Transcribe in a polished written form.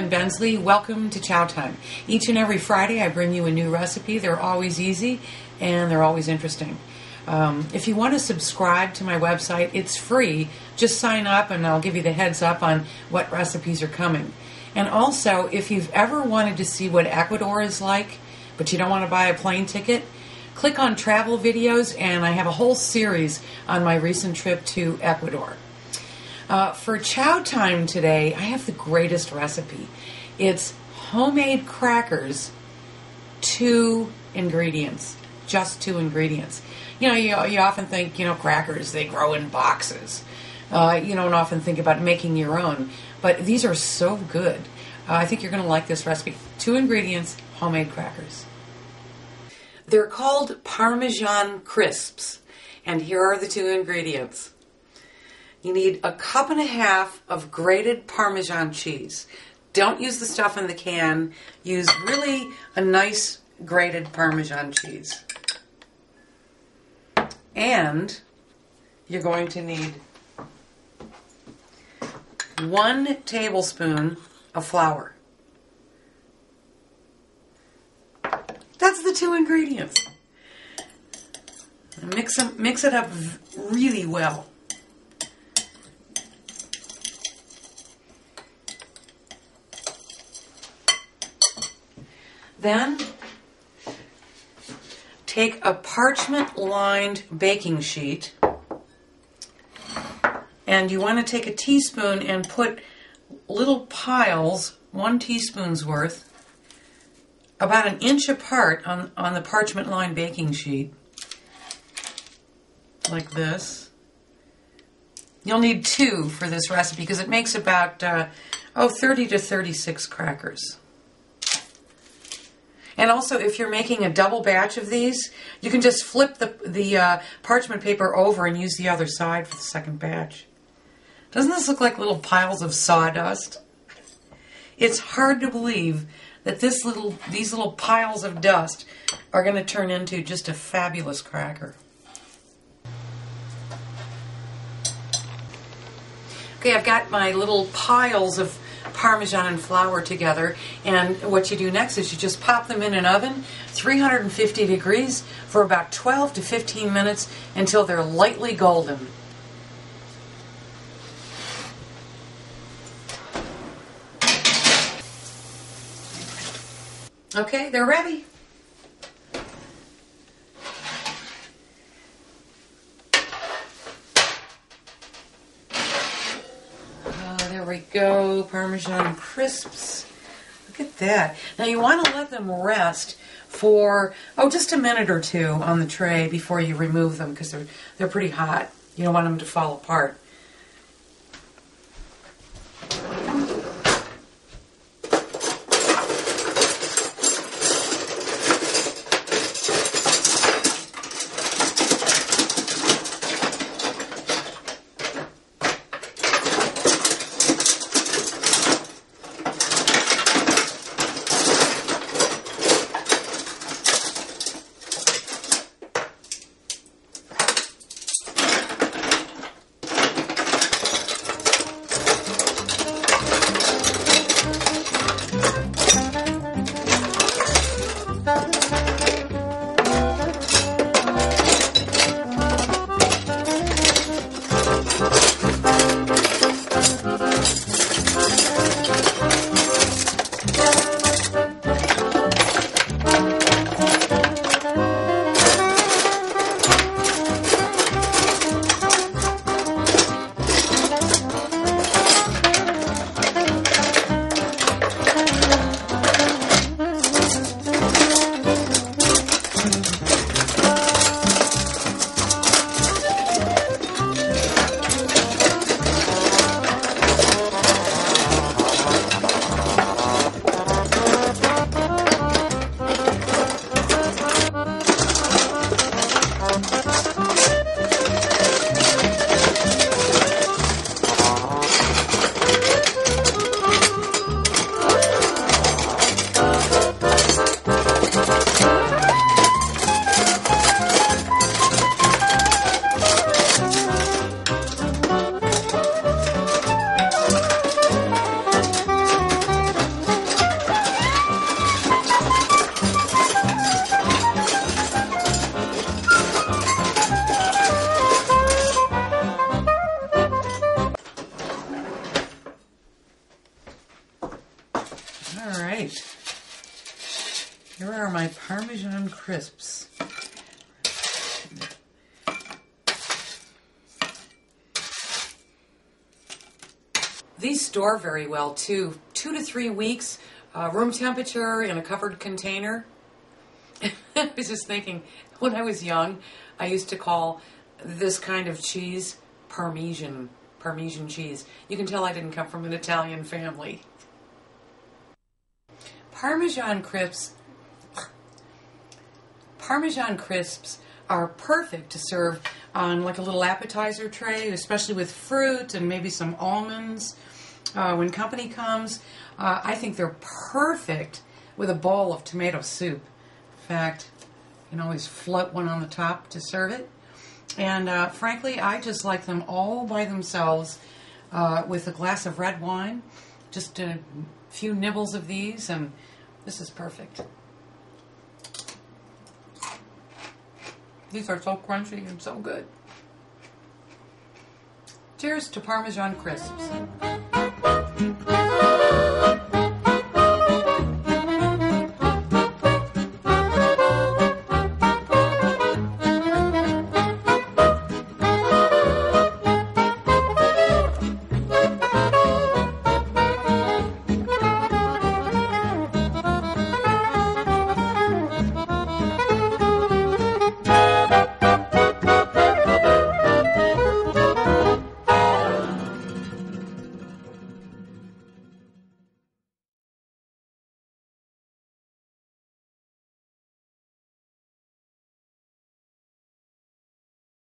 Bensley. Welcome to Chow Time. Each and every Friday I bring you a new recipe. They're always easy and they're always interesting. If you want to subscribe to my website, it's free. Just sign up and I'll give you the heads up on what recipes are coming. And also, if you've ever wanted to see what Ecuador is like, but you don't want to buy a plane ticket, click on travel videos and I have a whole series on my recent trip to Ecuador. For Chow Time today, I have the greatest recipe. It's homemade crackers, 2 ingredients, just 2 ingredients. You know, you often think, crackers, they grow in boxes. You don't often think about making your own, but these are so good. I think you're going to like this recipe. 2 ingredients, homemade crackers. They're called Parmesan Crisps, and here are the 2 ingredients. You need 1.5 cups of grated Parmesan cheese. Don't use the stuff in the can. Use really a nice grated Parmesan cheese. And you're going to need 1 tablespoon of flour. That's the 2 ingredients. Mix it up really well. Then, take a parchment-lined baking sheet, and you want to take a teaspoon and put little piles, 1 teaspoon's worth, about 1 inch apart on the parchment-lined baking sheet, like this. You'll need 2 for this recipe because it makes about 30 to 36 crackers. And also, if you're making a double batch of these, you can just flip the parchment paper over and use the other side for the second batch. Doesn't this look like little piles of sawdust? It's hard to believe that these little piles of dust are going to turn into just a fabulous cracker. Okay, I've got my little piles of Parmesan and flour together, and what you do next is you just pop them in an oven, 350 degrees, for about 12 to 15 minutes until they're lightly golden. Okay, they're ready. There we go, Parmesan Crisps. Look at that. Now you want to let them rest for, just a minute or 2 on the tray before you remove them because they're pretty hot. You don't want them to fall apart. All right. Here are my Parmesan Crisps. These store very well too. 2 to 3 weeks, room temperature in a covered container. I was just thinking, when I was young, I used to call this kind of cheese Parmesan cheese. You can tell I didn't come from an Italian family. Parmesan Crisps are perfect to serve on like a little appetizer tray, especially with fruit and maybe some almonds. When company comes, I think they're perfect with a bowl of tomato soup. In fact, you can always float one on the top to serve it. And frankly, I just like them all by themselves with a glass of red wine. Just a few nibbles of these, and this is perfect. These are so crunchy and so good. Cheers to Parmesan Crisps.